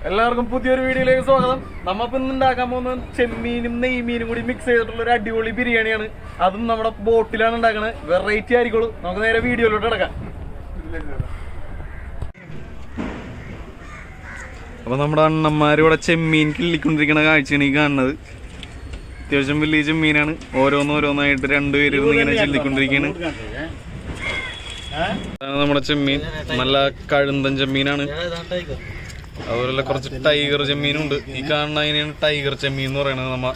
എല്ലാവർക്കും പുതിയൊരു വീഡിയോയിലേക്ക് സ്വാഗതം. നമ്മളിപ്പോ ഇന്ന് ഉണ്ടാക്കാൻ പോകുന്നത് ചെമ്മീനും നെയ്മീനും കൂടി മിക്സ് ചെയ്തിട്ടുള്ള ഒരു അടിപൊളി ബിരിയാണിയാണ്. അതും നമ്മുടെ ബോട്ടിലാണ് ഉണ്ടാക്കുന്നത്. വെറൈറ്റി ആയിരിക്കുള്ളൂ. നമുക്ക് നേരെ വീഡിയോയിലോട്ട് കിടക്കാം. അപ്പൊ നമ്മുടെ അണ്ണന്മാരിവിടെ ചെമ്മീൻ കിള്ളിക്കൊണ്ടിരിക്കുന്ന കാഴ്ചയാണ് ഈ കാണുന്നത്. അത്യാവശ്യം വലിയ ചെമ്മീനാണ്. ഓരോന്നോരോന്നായിട്ട് രണ്ടുപേര് ഇങ്ങനെ ചില്ലിക്കൊണ്ടിരിക്കുകയാണ്. നമ്മുടെ ചെമ്മീൻ നല്ല കഴുന്തൻ ചെമ്മീനാണ്. അതുപോലെ കുറച്ച് ടൈഗർ ചെമ്മീനുണ്ട്. ഈ കാണുന്ന അതിനാണ് ടൈഗർ ചെമ്മീൻ എന്ന് പറയുന്നത്.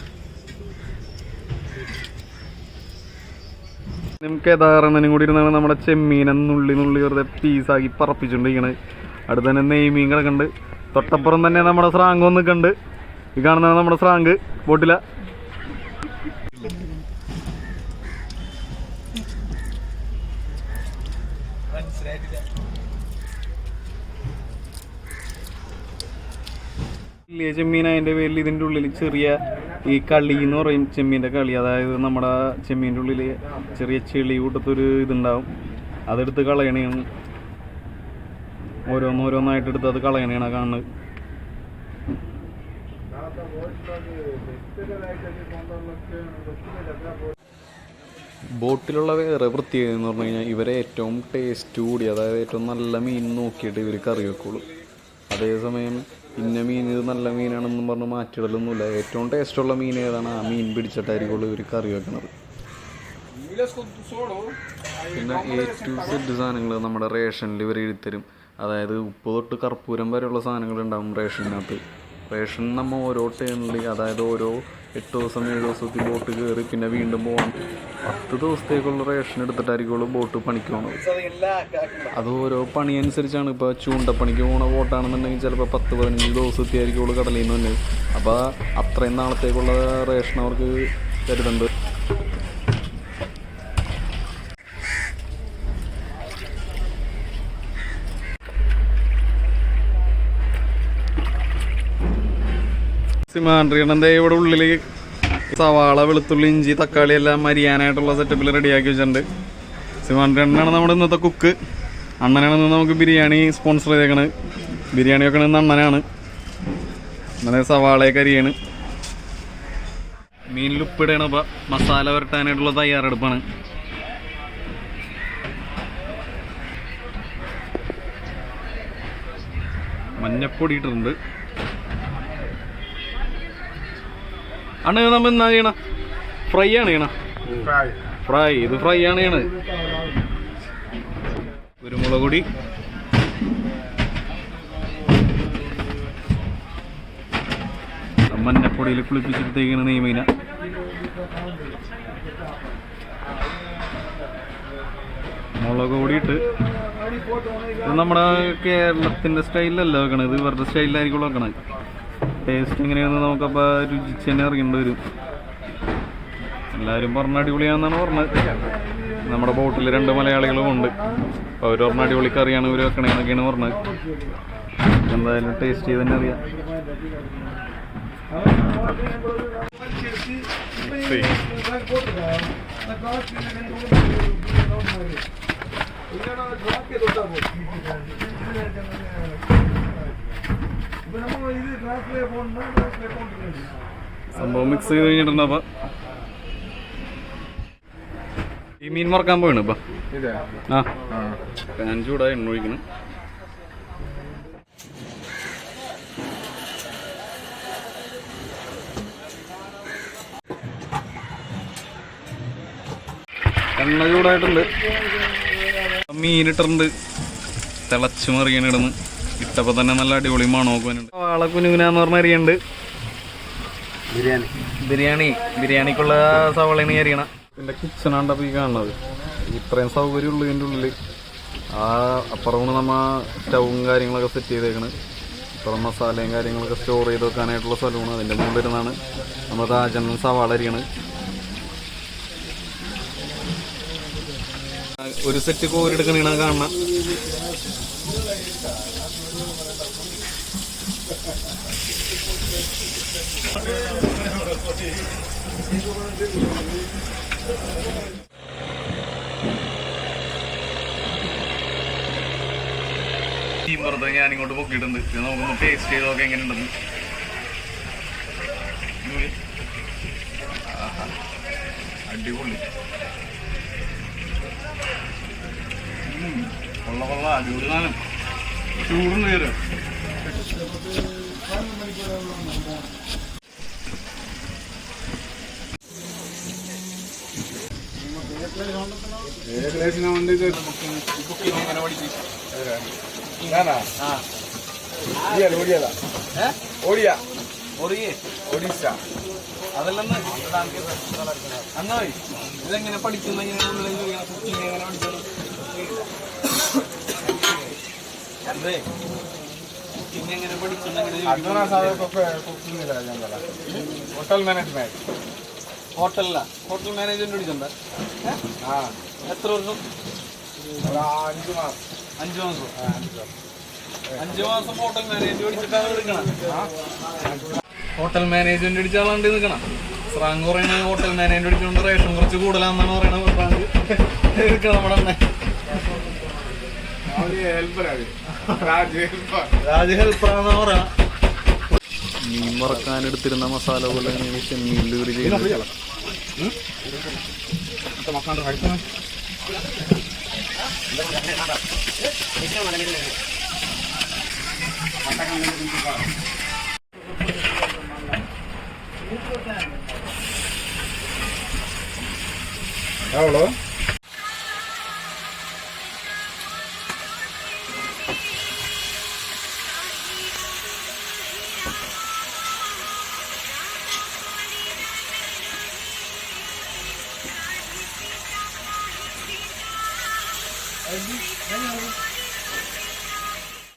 കേദാറണ്ണനും കൂടി ഇരുന്നാണ് നമ്മുടെ ചെമ്മീനെ നുള്ളി വെറുതെ പീസാക്കി പറപ്പിച്ചുകൊണ്ടിരിക്കണത്. അടുത്ത് തന്നെ നെയ്മീൻ കിടക്കുന്നുണ്ട്. തൊട്ടപ്പുറം തന്നെ നമ്മുടെ സ്രാങ്ക് ഒന്ന് കണ്ട്. ഈ കാണുന്നതാണ് നമ്മുടെ സ്രാങ്ക് ബോട്ടില. വലിയ ചെമ്മീൻ അതിൻ്റെ പേരിൽ ഇതിൻ്റെ ഉള്ളിൽ ചെറിയ ഈ കളി എന്ന് പറയും, ചെമ്മീൻ്റെ കളി. അതായത് നമ്മുടെ ചെമ്മീൻ്റെ ഉള്ളിൽ ചെറിയ ചെളി കൂട്ടത്തൊരു ഇതുണ്ടാവും. അതെടുത്ത് കളയണയാണ്. ഓരോന്നോരോന്നായിട്ട് എടുത്ത് അത് കളയണയാണ് കാണുന്നത്. ബോട്ടിലുള്ള വേറെ പ്രത്യേകത എന്ന് പറഞ്ഞു കഴിഞ്ഞാൽ ഇവരെ ഏറ്റവും ടേസ്റ്റ് കൂടി, അതായത് ഏറ്റവും നല്ല മീൻ നോക്കിയിട്ട് ഇവർ കറി വെക്കുള്ളൂ. അതേസമയം ഇന്ന മീൻ ഇത് നല്ല മീനാണെന്നും പറഞ്ഞ് മാറ്റിയിടലൊന്നുമില്ല. ഏറ്റവും ടേസ്റ്റുള്ള മീൻ ഏതാണ് ആ മീൻ പിടിച്ചിട്ടായിരിക്കുള്ളൂ ഇവർ കറി വെക്കണത്. പിന്നെ A to Z സാധനങ്ങൾ നമ്മുടെ റേഷനിൽ ഇവർ എഴുത്തരും. അതായത് ഉപ്പ് തൊട്ട് കർപ്പൂരം വരെയുള്ള സാധനങ്ങൾ ഉണ്ടാകും റേഷനകത്ത്. റേഷൻ നമ്മൾ ഓരോ ടേണിൽ, അതായത് ഓരോ 8 ദിവസം 7 ദിവസത്തിൽ ബോട്ട് കയറി പിന്നെ വീണ്ടും പോകാൻ 10 ദിവസത്തേക്കുള്ള റേഷൻ എടുത്തിട്ടായിരിക്കുള്ളൂ ബോട്ട് പണിക്ക് പോകുന്നത്. അത് ഓരോ പണി അനുസരിച്ചാണ്. ഇപ്പോൾ ചൂണ്ടപ്പണിക്ക് പോകുന്ന ബോട്ടാണെന്നുണ്ടെങ്കിൽ ചിലപ്പോൾ 10-15 ദിവസത്തിൽ ആയിരിക്കുള്ളൂ കടലിൽ നിന്ന് തന്നെ. അപ്പോൾ അത്രയും നാളത്തേക്കുള്ള റേഷൻ അവർക്ക് തരുന്നുണ്ട്. സിമാൻഡ്രിയുടെ ഇവിടെ ഉള്ളിൽ സവാള, വെളുത്തുള്ളി, ഇഞ്ചി, തക്കാളി എല്ലാം മരിയാനായിട്ടുള്ള സെറ്റപ്പിൽ റെഡിയാക്കി വെച്ചിട്ടുണ്ട്. സിമാൻഡ്രിയണ്ണനാണ് നമ്മുടെ ഇന്നത്തെ കുക്ക്. അണ്ണനാണ് ഇന്ന് നമുക്ക് ബിരിയാണി സ്പോൺസർ ചെയ്തേക്കണത്. ബിരിയാണി വെക്കണത് അണ്ണനാണ്. അങ്ങനെ സവാളയൊക്കെ അരിയാണ്. മീനിൽ ഉപ്പിടണം. അപ്പം മസാല വരട്ടാനായിട്ടുള്ള തയ്യാറെടുപ്പാണ്. മഞ്ഞപ്പൊടി ഇട്ടിട്ടുണ്ട്. അണ്ണ നമ്മൾ എന്നാ ചെയ്യണ? ഫ്രൈ ആണ് ചെയ്യണ? ഫ്രൈ. ഇത് ഫ്രൈ ആണ് ചെയ്യണത്. കുരുമുളക് പൊടി, മഞ്ഞപ്പൊടിയിൽ കുളിപ്പിച്ചെടുത്തേക്കാണ് നെയ്മീന. മുളക് പൊടി ഇട്ട്. ഇത് നമ്മുടെ കേരളത്തിൻ്റെ സ്റ്റൈലിലല്ല വെക്കണത്. ഇത് ഇവരുടെ സ്റ്റൈലിലായിരിക്കും വെക്കണത്. ടേസ്റ്റ് എങ്ങനെയാണെന്ന് നമുക്കപ്പോൾ രുചിച്ച് തന്നെ ഇറങ്ങേണ്ടി വരും. എല്ലാവരും പറഞ്ഞ അടിപൊളിയാണെന്നാണ് പറഞ്ഞത്. നമ്മുടെ ബോട്ടിൽ 2 മലയാളികളും ഉണ്ട്. അപ്പോൾ അവർ പറഞ്ഞ അടിപൊളി കറിയാണ് ഇവർ വെക്കണേന്നൊക്കെയാണ് പറഞ്ഞത്. എന്തായാലും ടേസ്റ്റ് ചെയ്ത് തന്നെ അറിയാം. സംഭവം മിക്സ് ചെയ്ത് കഴിഞ്ഞിട്ടുണ്ട്. അപ്പം ഈ മീൻ മറക്കാൻ പോയാണ് ഇപ്പം. ഞാൻ ചൂടായി എണ്ണ ഒഴിക്കണം. എണ്ണ ചൂടായിട്ടുണ്ട്. മീനിട്ടുണ്ട്. തിളച്ചു മറിയാൻ ഇടുന്നു. ഇട്ടപ്പോൾ തന്നെ നല്ല അടിപൊളി മണമൊക്കെ വരുന്നുണ്ട്. വാള കുനുകുനാന്ന് പറഞ്ഞ അരിയുണ്ട്. ബിരിയാണിക്കുള്ള സവാളയാണ് അരിയണം. ഇതിൻ്റെ കിച്ചണാണ് അപ്പോൾ ഈ കാണുന്നത്. ഇത്രയും സൗകര്യമുള്ളൂ ഇതിൻ്റെ ഉള്ളിൽ. ആ അപ്പുറമാണ് നമ്മൾ സ്റ്റൗവും കാര്യങ്ങളൊക്കെ സെറ്റ് ചെയ്തേക്കണ്. അപ്പുറം മസാലയും കാര്യങ്ങളൊക്കെ സ്റ്റോർ ചെയ്ത് വെക്കാനായിട്ടുള്ള സ്ഥലമാണ്. അതിൻ്റെ മുമ്പിരുന്നാണ് നമ്മൾ താജനും സവാള അരിയണത്. ഒരു സെറ്റ് കോരിയെടുക്കണ കാണണം. വെറുതെ ഞാൻ ഇങ്ങോട്ട് പൊക്കിയിട്ടുണ്ട്. ഇത് നമുക്കൊന്ന് ടേസ്റ്റ് ചെയ്ത് നോക്കാം എങ്ങനെയുണ്ടെന്ന്. അടിപൊളി കൊള്ള അടിപൊളി സാധനം. ചൂടും കയറുക. അതെല്ലാം അന്നാ ഇതെങ്ങനെ പഠിക്കുന്ന കുക്കിംഗ് എങ്ങനെ പഠിച്ചത്? അതെ കുക്കിംഗ് എങ്ങനെ പഠിക്കുന്ന ഹോട്ടൽ മാനേജ്മെന്റ്. ഹോട്ടലില ഹോട്ടൽ മാനേജ്മെന്റ് പഠിച്ചിട്ടുണ്ടോ? എത്ര വർഷം? 5 മാസം. 5 മാസം ഹോട്ടൽ മാനേജ്മെന്റ് പഠിച്ചിട്ടാണ് എടുക്കണം. ഹോട്ടൽ മാനേജ്മെന്റ് പഠിച്ച ആളാണ്ട് നിൽക്കണം. സ്രാങ്ക് പറയുന്നത് ഹോട്ടൽ മാനേജ്മെന്റ് പഠിച്ചുകൊണ്ട് റേഷൻ കുറച്ച് കൂടുതലാണെന്നാണ് പറയണത്. സ്രാങ്ക് എടുക്കണം നമ്മുടെ അണ്ണൻ. രാജ് ഹെൽപ്പറാന്ന് പറയാം. മീൻ വറക്കാനെടുത്തിരുന്ന മസാല പോലെ ചെമ്മീൻ കറി ചെയ്യുന്നത്. Hello.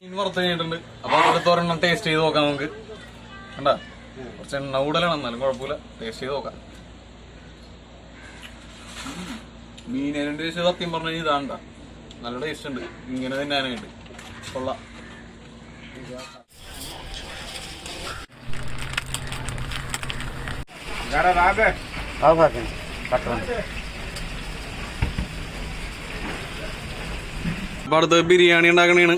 മീൻ വറുത്ത് കഴിഞ്ഞിട്ടുണ്ട്. അപ്പൊ അടുത്ത ഒരെണ്ണം ടേസ്റ്റ് ചെയ്ത് നോക്കാം നമുക്ക്. കണ്ടാ കുറച്ച് എണ്ണ കൂടുതലാണ്, എന്നാലും കുഴപ്പമില്ല. ടേസ്റ്റ് ചെയ്ത് നോക്കാം. മീനിന്റെ ടേസ്റ്റ് സത്യം പറഞ്ഞു കഴിഞ്ഞാൽ ഇതാണ്ട നല്ല ടേസ്റ്റ് ഉണ്ട്. ഇങ്ങനെ തിന്നാനായിട്ട് കൊള്ളാം. അപ്പൊ അടുത്ത് ബിരിയാണി ഉണ്ടാക്കണേണ്.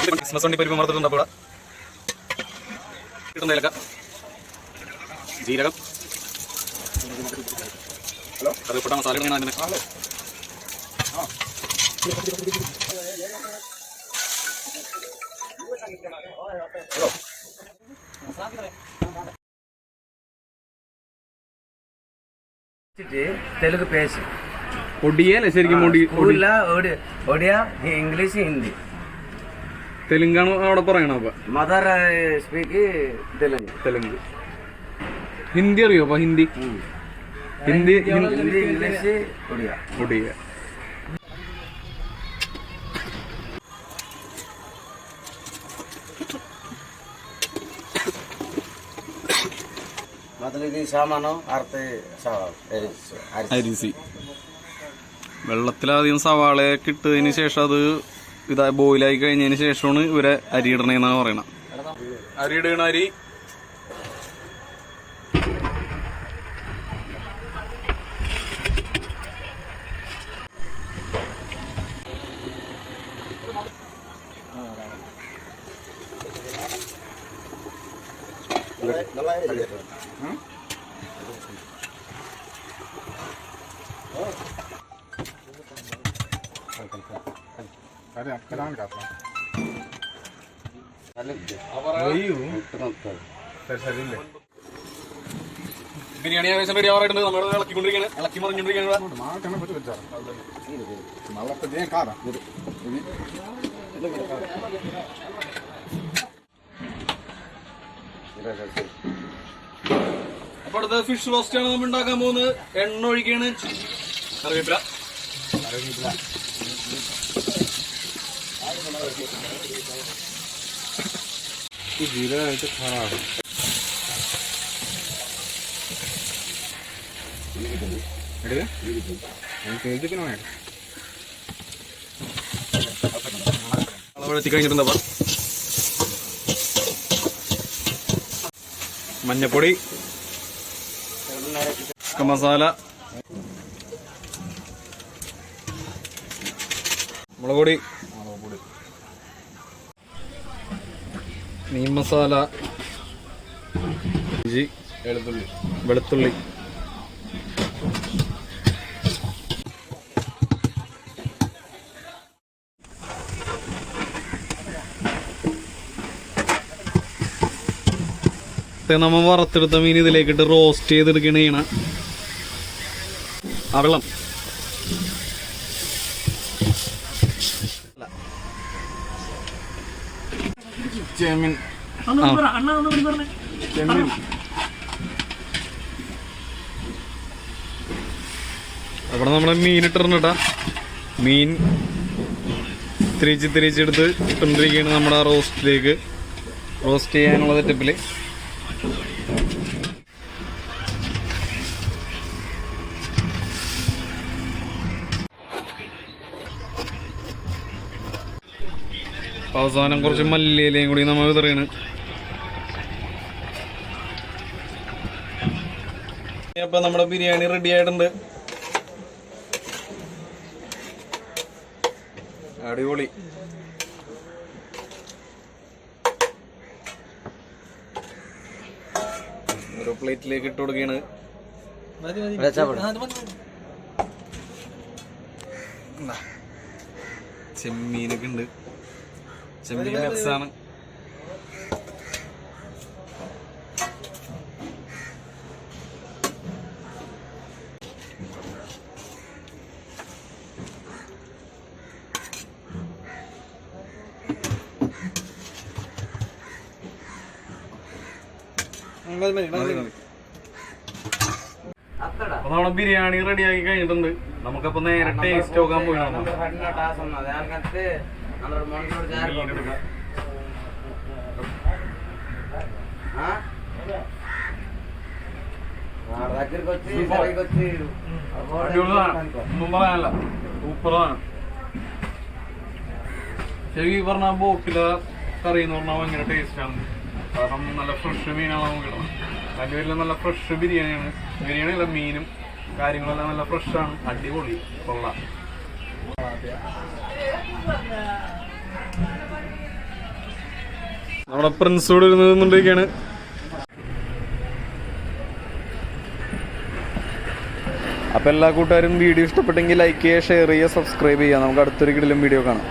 ക്രിസ്മസ് വണ്ടി പരിപ്പ് മറത്തിട്ടുണ്ട്. അപ്പോൾ കിട്ടുന്ന ഏലക്ക, ജീരകം, കറിവേപ്പില, മസാല ഇങ്ങനെ. తెలుగు పేసి ഒടിയല്ലേ ശരിക്കും? ഒഡിയ ഇംഗ്ലീഷ് ഹിന്ദി. തെലുങ്കാണ് അവിടെ പറയണ. അപ്പൊ മദർ സ്പീക്ക് തെലുങ്ക്. ഹിന്ദി അറിയോ? അപ്പൊ ഹിന്ദി ഹിന്ദി ഇംഗ്ലീഷ് ഒഡിയ. ഒടിയ. അരിസി വെള്ളത്തിലധികം സവാളയൊക്കെ ഇട്ടതിന് ശേഷം അത് ഇതായി ബോയിലായി കഴിഞ്ഞതിന് ശേഷമാണ് ഇവരെ അരി ഇടണേന്നാണ് പറയണത്. അരി ഇടണ അരി ബിരിയാണി ഏകദേശം റെഡി ആവാറായിട്ടുണ്ട്. നമ്മൾ ഇളക്കിക്കൊണ്ടിരിക്കുകയാണ്. ഇളക്കി മറിഞ്ഞുകൊണ്ടിരിക്കുകയാണ്. അപ്പൊ അടുത്ത ഫിഷ് റോസ്റ്റ് ആണ് നമ്മൾ ഉണ്ടാക്കാൻ പോകുന്നത്. എണ്ണ ഒഴിക്കുകയാണ്. കറിവേപ്പില, ജീരകമായിട്ട് ഖറാബ് എത്തി കഴിഞ്ഞിട്ടുണ്ടപ്പ മഞ്ഞപ്പൊടി, ചിക്കൻ മസാല, മുളക് പൊടി, മീൻ മസാല, ഇഞ്ചി, വെളുത്തുള്ളി, നമ്മൾ വറുത്തെടുത്ത മീൻ ഇതിലേക്കിട്ട് റോസ്റ്റ് ചെയ്തെടുക്കുകയാണ് ചെയ്യണം. ആ വെള്ളം ചെമ്മീൻ അവിടെ നമ്മളെ മീൻ ഇട്ടിരുന്നട്ടാ. മീൻ തിരിച്ചെടുത്ത് ഇട്ടുകൊണ്ടിരിക്കുകയാണ് നമ്മുടെ റോസ്റ്റിലേക്ക്. റോസ്റ്റ് ചെയ്യാനുള്ള സെറ്റപ്പിൽ അവസാനം കുറച്ച് മല്ലിയിലയും കൂടി നമ്മൾ വിതറിയാണ്. അപ്പൊ നമ്മുടെ ബിരിയാണി റെഡി ആയിട്ടുണ്ട്. അടിപൊളി. ഓരോ പ്ലേറ്റിലേക്ക് ഇട്ട് കൊടുക്കുകയാണ്. ചെമ്മീനൊക്കെ ഉണ്ട്. ചെമ്മീൻ മിക്സാണ്. അപ്പൊ നമ്മളെ ബിരിയാണി റെഡി ആക്കി കഴിഞ്ഞിട്ടുണ്ട്. നമുക്കപ്പോ നേരെ ടേസ്റ്റ് നോക്കാൻ പോയി ഒന്നും പറയാനല്ല, സൂപ്പറാണ്. ശരിക്കും പറഞ്ഞാൽ ബോട്ടിലെ കറി എന്ന് പറഞ്ഞാൽ ഭയങ്കര ടേസ്റ്റാണ്. കാരണം നല്ല ഫ്രഷ് മീനാണ് നമുക്ക് കിട്ടണം. അതിൻ്റെ പേരിൽ നല്ല ഫ്രഷ് ബിരിയാണിയാണ്. ബിരിയാണിയല്ല, മീനും കാര്യങ്ങളെല്ലാം നല്ല ഫ്രഷാണ്. അടിപൊളി, കൊള്ളാം. നമ്മുടെ പ്രിൻസോട് ഇരുന്നിരിക്കുകയാണ്. അപ്പോൾ എല്ലാ കൂട്ടുകാരും വീഡിയോ ഇഷ്ടപ്പെട്ടെങ്കിൽ ലൈക്ക് ചെയ്യുക, ഷെയർ ചെയ്യുക, സബ്സ്ക്രൈബ് ചെയ്യുക. നമുക്ക് അടുത്തൊരു കിടിലൻ വീഡിയോ കാണാം.